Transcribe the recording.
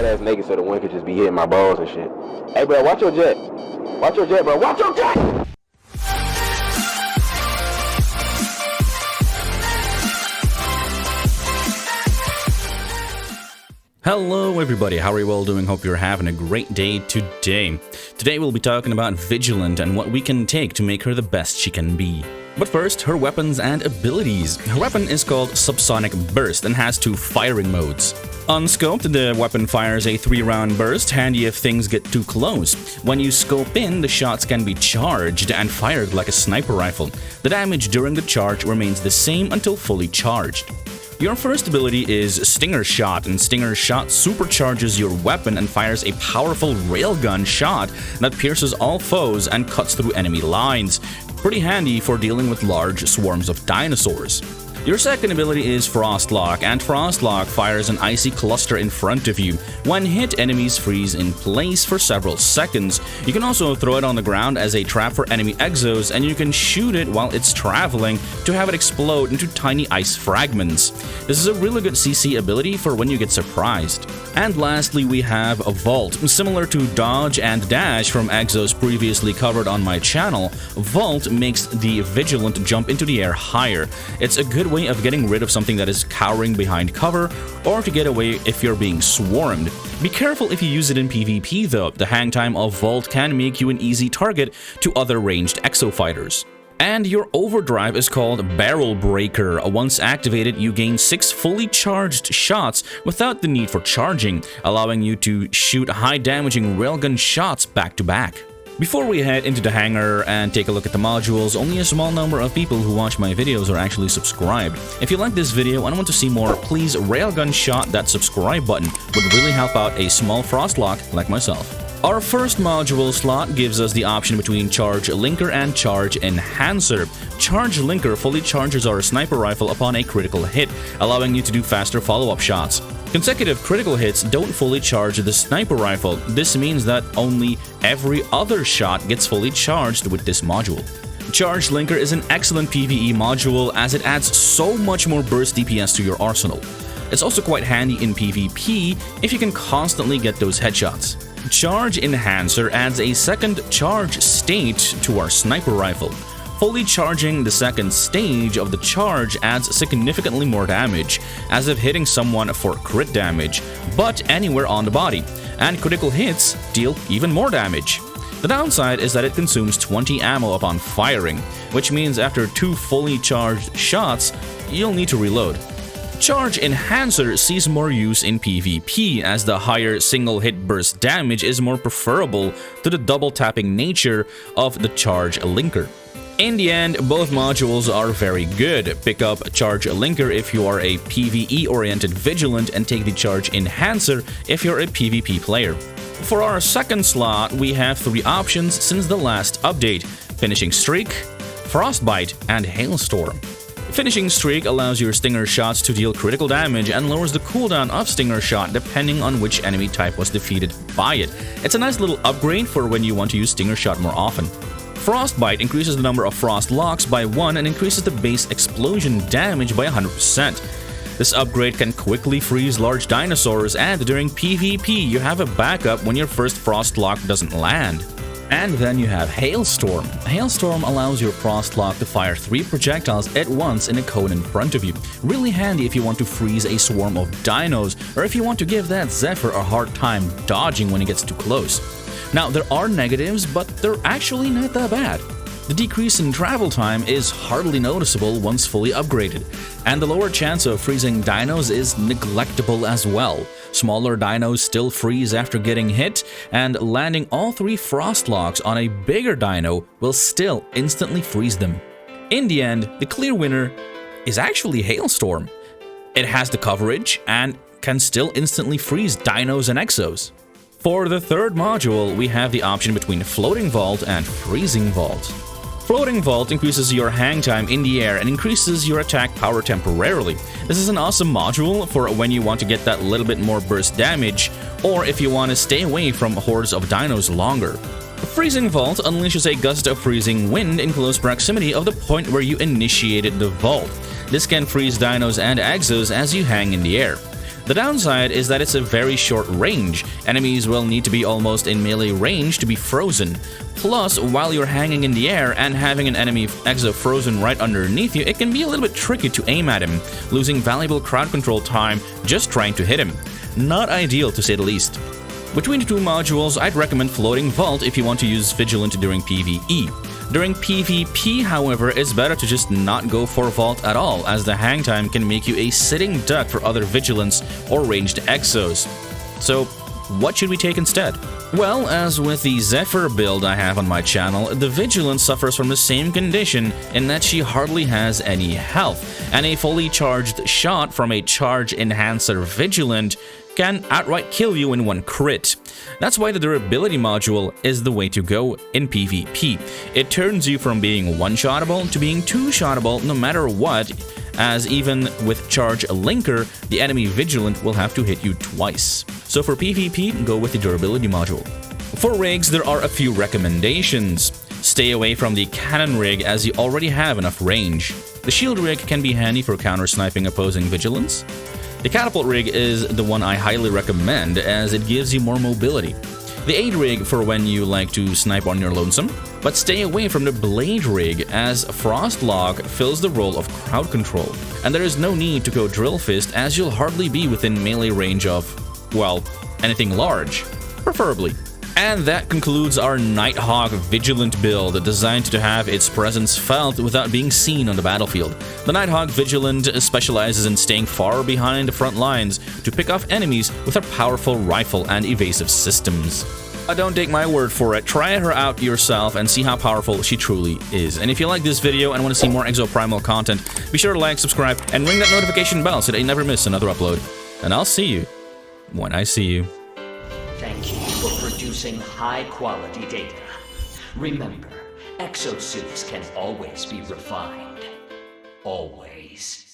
butt ass naked so the wind could just be hitting my balls and shit. Hey, bro, watch your jet. Watch your jet, bro. Watch your jet! Hello everybody, how are you all doing? Hope you're having a great day today. Today we'll be talking about Vigilant and what we can take to make her the best she can be. But first, her weapons and abilities. Her weapon is called Subsonic Burst and has 2 firing modes. Unscoped, the weapon fires a 3-round burst, handy if things get too close. When you scope in, the shots can be charged and fired like a sniper rifle. The damage during the charge remains the same until fully charged. Your first ability is Stinger Shot, and Stinger Shot supercharges your weapon and fires a powerful railgun shot that pierces all foes and cuts through enemy lines. Pretty handy for dealing with large swarms of dinosaurs. Your second ability is Frostlock, and Frostlock fires an icy cluster in front of you. When hit, enemies freeze in place for several seconds. You can also throw it on the ground as a trap for enemy exos, and you can shoot it while it's traveling to have it explode into tiny ice fragments. This is a really good CC ability for when you get surprised. And lastly, we have Vault. Similar to Dodge and Dash from exos previously covered on my channel, Vault makes the Vigilant jump into the air higher. It's a good way of getting rid of something that is cowering behind cover, or to get away if you're being swarmed. Be careful if you use it in PvP though. The hang time of Vault can make you an easy target to other ranged exo fighters. And your overdrive is called Barrel Breaker. Once activated, you gain 6 fully charged shots without the need for charging, allowing you to shoot high-damaging railgun shots back to back. Before we head into the hangar and take a look at the modules, only a small number of people who watch my videos are actually subscribed. If you like this video and want to see more, please railgun shot that subscribe button. Would really help out a small Frostlock like myself. Our first module slot gives us the option between Charge Linker and Charge Enhancer. Charge Linker fully charges our sniper rifle upon a critical hit, allowing you to do faster follow-up shots. Consecutive critical hits don't fully charge the sniper rifle. This means that only every other shot gets fully charged with this module. Charge Linker is an excellent PvE module as it adds so much more burst DPS to your arsenal. It's also quite handy in PvP if you can constantly get those headshots. Charge Enhancer adds a second charge state to our sniper rifle. Fully charging the second stage of the charge adds significantly more damage, as if hitting someone for crit damage, but anywhere on the body, and critical hits deal even more damage. The downside is that it consumes 20 ammo upon firing, which means after 2 fully charged shots, you'll need to reload. Charge Enhancer sees more use in PvP, as the higher single hit burst damage is more preferable to the double tapping nature of the Charge Linker. In the end, both modules are very good. Pick up Charge Linker if you are a PvE-oriented Vigilant, and take the Charge Enhancer if you're a PvP player. For our second slot, we have 3 options since the last update: Finishing Streak, Frostbite, and Hailstorm. Finishing Streak allows your Stinger shots to deal critical damage and lowers the cooldown of Stinger Shot depending on which enemy type was defeated by it. It's a nice little upgrade for when you want to use Stinger Shot more often. Frostbite increases the number of frost locks by 1 and increases the base explosion damage by 100%. This upgrade can quickly freeze large dinosaurs, and during PvP you have a backup when your first frost lock doesn't land. And then you have Hailstorm. Hailstorm allows your Frostlock to fire 3 projectiles at once in a cone in front of you. Really handy if you want to freeze a swarm of dinos, or if you want to give that Zephyr a hard time dodging when he gets too close. Now, there are negatives, but they're actually not that bad. The decrease in travel time is hardly noticeable once fully upgraded, and the lower chance of freezing dinos is neglectable as well. Smaller dinos still freeze after getting hit, and landing all 3 Frostlocks on a bigger dino will still instantly freeze them. In the end, the clear winner is actually Hailstorm. It has the coverage and can still instantly freeze dinos and exos. For the third module, we have the option between Floating Vault and Freezing Vault. Floating Vault increases your hang time in the air and increases your attack power temporarily. This is an awesome module for when you want to get that little bit more burst damage, or if you want to stay away from hordes of dinos longer. Freezing Vault unleashes a gust of freezing wind in close proximity of the point where you initiated the vault. This can freeze dinos and exos as you hang in the air. The downside is that it's a very short range. Enemies will need to be almost in melee range to be frozen. Plus, while you're hanging in the air and having an enemy exo frozen right underneath you, it can be a little bit tricky to aim at him, losing valuable crowd control time just trying to hit him. Not ideal, to say the least. Between the two modules, I'd recommend Floating Vault if you want to use Vigilant during PvE. During PvP, however, it's better to just not go for Vault at all, as the hang time can make you a sitting duck for other Vigilants or ranged exos. So, what should we take instead? Well, as with the Zephyr build I have on my channel, the Vigilant suffers from the same condition in that she hardly has any health, and a fully charged shot from a Charge Enhancer Vigilant can outright kill you in one crit. That's why the durability module is the way to go in PvP. It turns you from being one-shottable to being two-shottable no matter what, as even with Charge Linker, the enemy Vigilant will have to hit you twice. So for PvP, go with the durability module. For rigs, there are a few recommendations. Stay away from the cannon rig as you already have enough range. The shield rig can be handy for counter-sniping opposing Vigilants. The catapult rig is the one I highly recommend as it gives you more mobility. The aid rig for when you like to snipe on your lonesome, but stay away from the blade rig as Frostlog fills the role of crowd control. And there is no need to go drill fist as you'll hardly be within melee range of, well, anything large, preferably. And that concludes our Nighthawk Vigilant build, designed to have its presence felt without being seen on the battlefield. The Nighthawk Vigilant specializes in staying far behind the front lines to pick off enemies with her powerful rifle and evasive systems. Don't take my word for it, try her out yourself and see how powerful she truly is. And if you like this video and want to see more Exoprimal content, be sure to like, subscribe, and ring that notification bell so that you never miss another upload. And I'll see you when I see you. Thank you for producing high-quality data. Remember, exosuits can always be refined. Always.